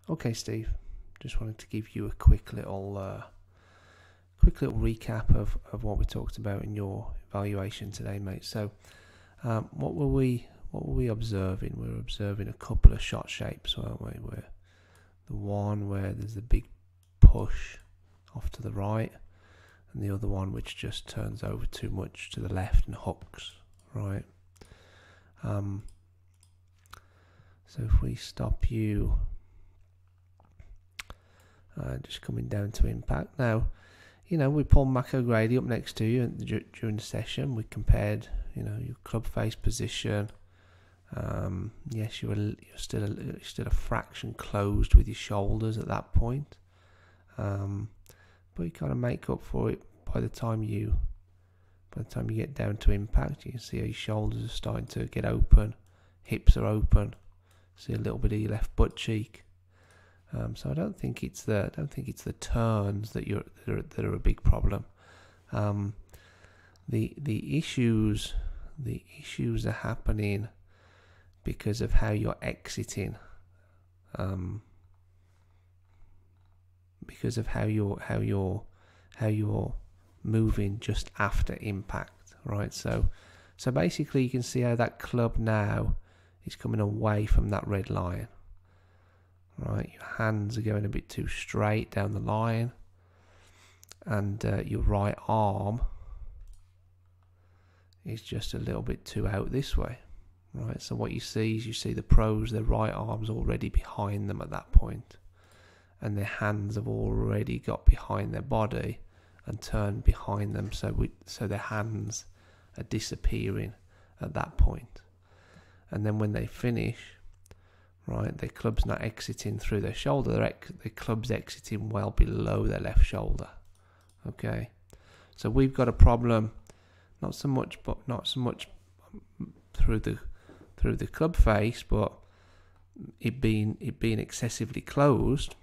Okay, Steve. Just wanted to give you a quick little recap of what we talked about in your evaluation today, mate. So, what were we observing? We were observing a couple of shot shapes, weren't we? Where the one where there's a big push off to the right, and the other one which just turns over too much to the left and hooks, right? So if we stop you just coming down to impact. Now, we pulled OGrady up next to you during the session. We compared, your club face position. Yes, you're still a fraction closed with your shoulders at that point, but you kind of make up for it by the time you get down to impact. You can see how your shoulders are starting to get open, hips are open. See a little bit of your left butt cheek. So I don't think it's the turns that are a big problem. The issues are happening because of how you're exiting. Because of how you're moving just after impact, right? So basically you can see how that club now is coming away from that red line. Right, your hands are going a bit too straight down the line, and your right arm is just a little bit too out this way. Right, so what you see is the pros, their right arm's already behind them at that point, and their hands have already got behind their body and turned behind them, so their hands are disappearing at that point. And then when they finish, right, their club's not exiting through their shoulder, their club's exiting well below their left shoulder. Okay, so we've got a problem, not so much through the club face, but it being excessively closed.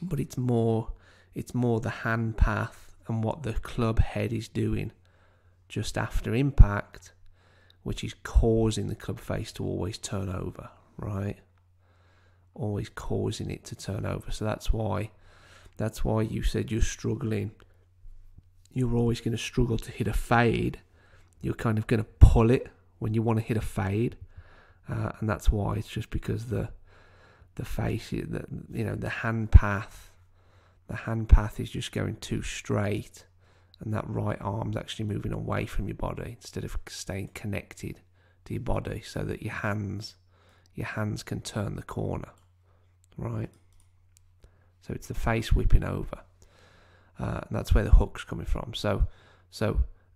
But it's more the hand path and what the club head is doing just after impact, which is causing the club face to always turn over, right? Always causing it to turn over. So that's why you said you're struggling. You're always going to struggle to hit a fade. You're kind of going to pull it when you want to hit a fade, and that's why. It's just because the face, the hand path is just going too straight, and that right arm's actually moving away from your body instead of staying connected to your body, so that your hands can turn the corner, right? So it's the face whipping over, and that's where the hook's coming from. So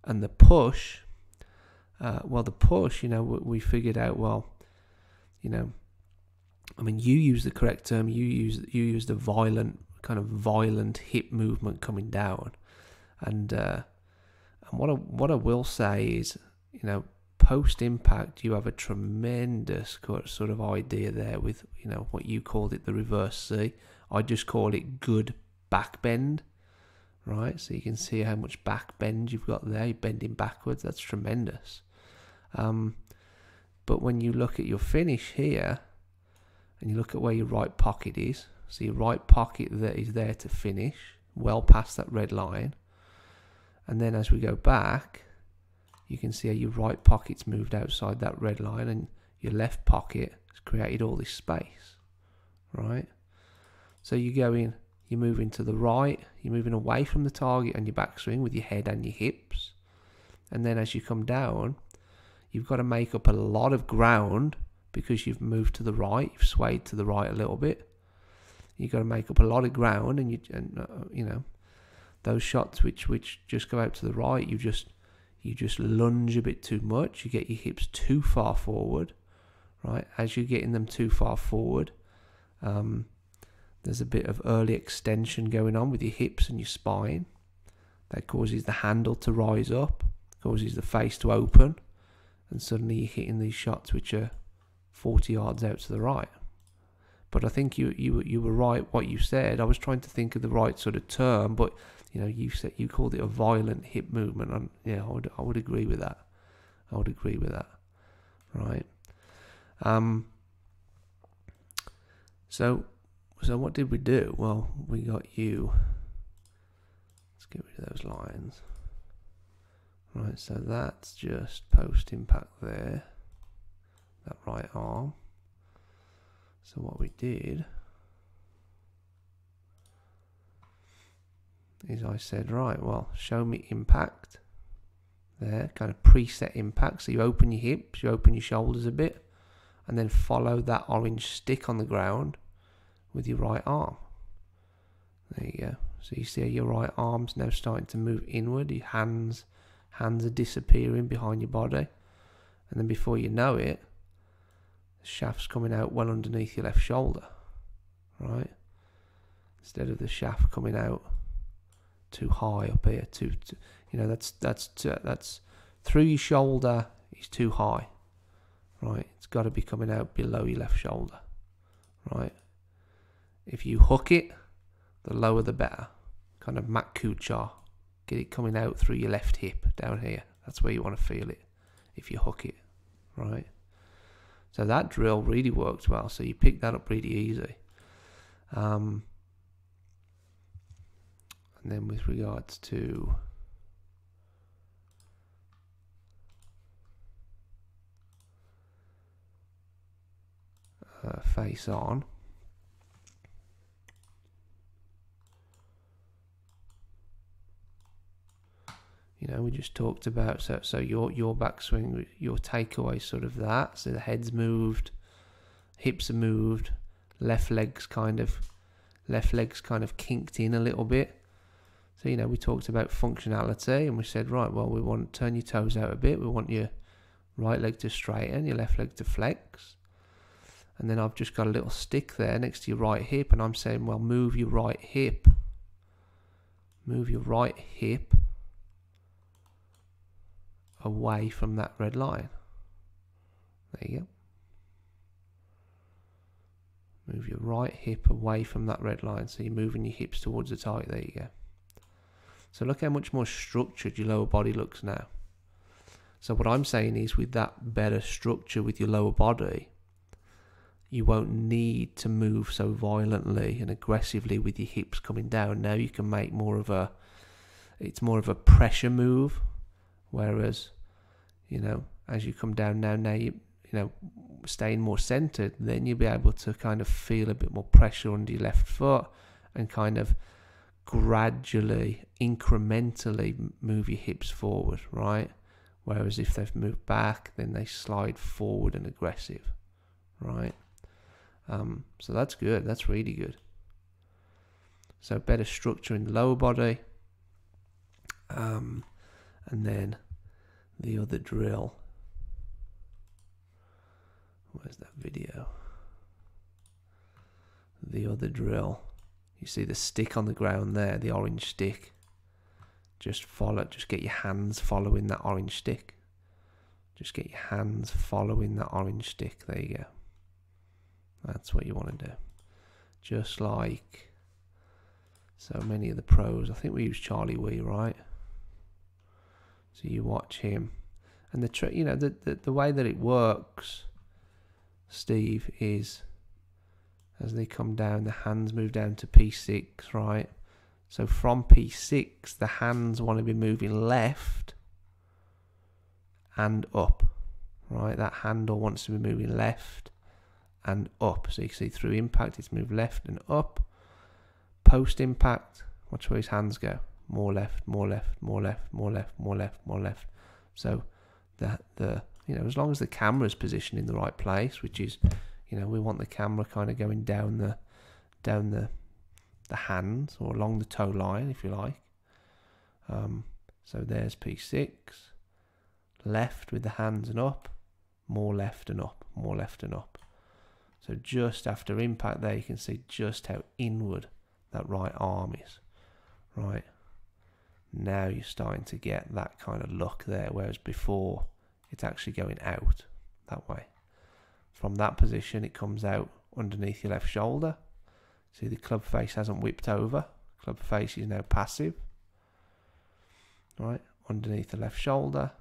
and the push, we figured out, you use the correct term. You use the violent hip movement coming down, and what I will say is, post impact, you have a tremendous sort of idea there with what you called it, the reverse C. I just call it good back bend, right? So you can see how much back bend you've got there. You're bending backwards. That's tremendous. But when you look at your finish here, and you look at where your right pocket is, so your right pocket that is there to finish, well past that red line, and then as we go back, you can see how your right pocket's moved outside that red line, and your left pocket has created all this space, right? So you're moving to the right, you're moving away from the target on your backswing with your head and your hips, and then as you come down, you've got to make up a lot of ground because you've moved to the right, you've swayed to the right a little bit. You've got to make up a lot of ground, and those shots which just go out to the right, you just lunge a bit too much. You get your hips too far forward, right? As you're getting them too far forward, there's a bit of early extension going on with your hips and your spine. That causes the handle to rise up, causes the face to open, and suddenly you're hitting these shots which are 40 yards out to the right. But I think you were right what you said. I was trying to think of the right sort of term, but you called it a violent hip movement, and I would agree with that. Right. So So what did we do? Well, we got you. Let's get rid of those lines. Right, so that's just post impact there, that right arm. So what we did is I said, right, well, show me impact there, kind of preset impact. So you open your hips, you open your shoulders a bit, and then follow that orange stick on the ground with your right arm. There you go. So you see your right arm's now starting to move inward. Your hands are disappearing behind your body, and then before you know it, the shaft's coming out well underneath your left shoulder, right? Instead of the shaft coming out too high up here, you know, that's through your shoulder is too high, right? It's got to be coming out below your left shoulder, right? If you hook it, the lower the better. Kind of Matt Kuchar. Get it coming out through your left hip down here. That's where you want to feel it if you hook it, right? So that drill really worked well. So you pick that up pretty easy. And then with regards to face on, you know, we just talked about, so your backswing, your takeaway sort of that. So the head's moved, hips are moved, left leg's kind of kinked in a little bit. So, you know, we talked about functionality, and we said, right, well, we want to turn your toes out a bit. We want your right leg to straighten, your left leg to flex. And then I've just got a little stick there next to your right hip, and I'm saying, well, move your right hip. Move your right hip away from that red line. There you go. Move your right hip away from that red line. So you're moving your hips towards the target. There you go. So look how much more structured your lower body looks now. So what I'm saying is, with that better structure with your lower body, you won't need to move so violently and aggressively with your hips coming down. Now you can make it's more of a pressure move. Whereas, you know, as you come down now you know, staying more centered, then you'll be able to kind of feel a bit more pressure under your left foot and kind of gradually, incrementally move your hips forward, right? Whereas if they've moved back, then they slide forward and aggressive, right? So that's good. That's really good. So better structure in the lower body. And then the other drill. Where's that video? The other drill. You see the stick on the ground there, the orange stick. Just get your hands following that orange stick. Just get your hands following that orange stick. There you go. That's what you want to do. Just like so many of the pros. I think we use Charlie Wee, right? So you watch him, and the way that it works, Steve, is as they come down, the hands move down to P6, right? So from P6, the hands want to be moving left and up, right? That handle wants to be moving left and up. So you can see through impact, it's moved left and up. Post impact, watch where his hands go. More left, more left, more left, more left, more left, more left. So as long as the camera's positioned in the right place, which is, you know, we want the camera kind of going down the hands or along the toe line, if you like. So there's P6, left with the hands and up, more left and up, more left and up. So just after impact there, you can see just how inward that right arm is, right? Now you're starting to get that kind of look there, whereas before it's actually going out that way. From that position, it comes out underneath your left shoulder. See, the club face hasn't whipped over. Club face is now passive. Right, underneath the left shoulder.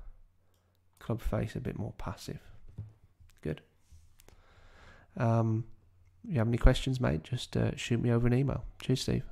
Club face a bit more passive. Good. you have any questions, mate, just shoot me over an email. Cheers, Steve.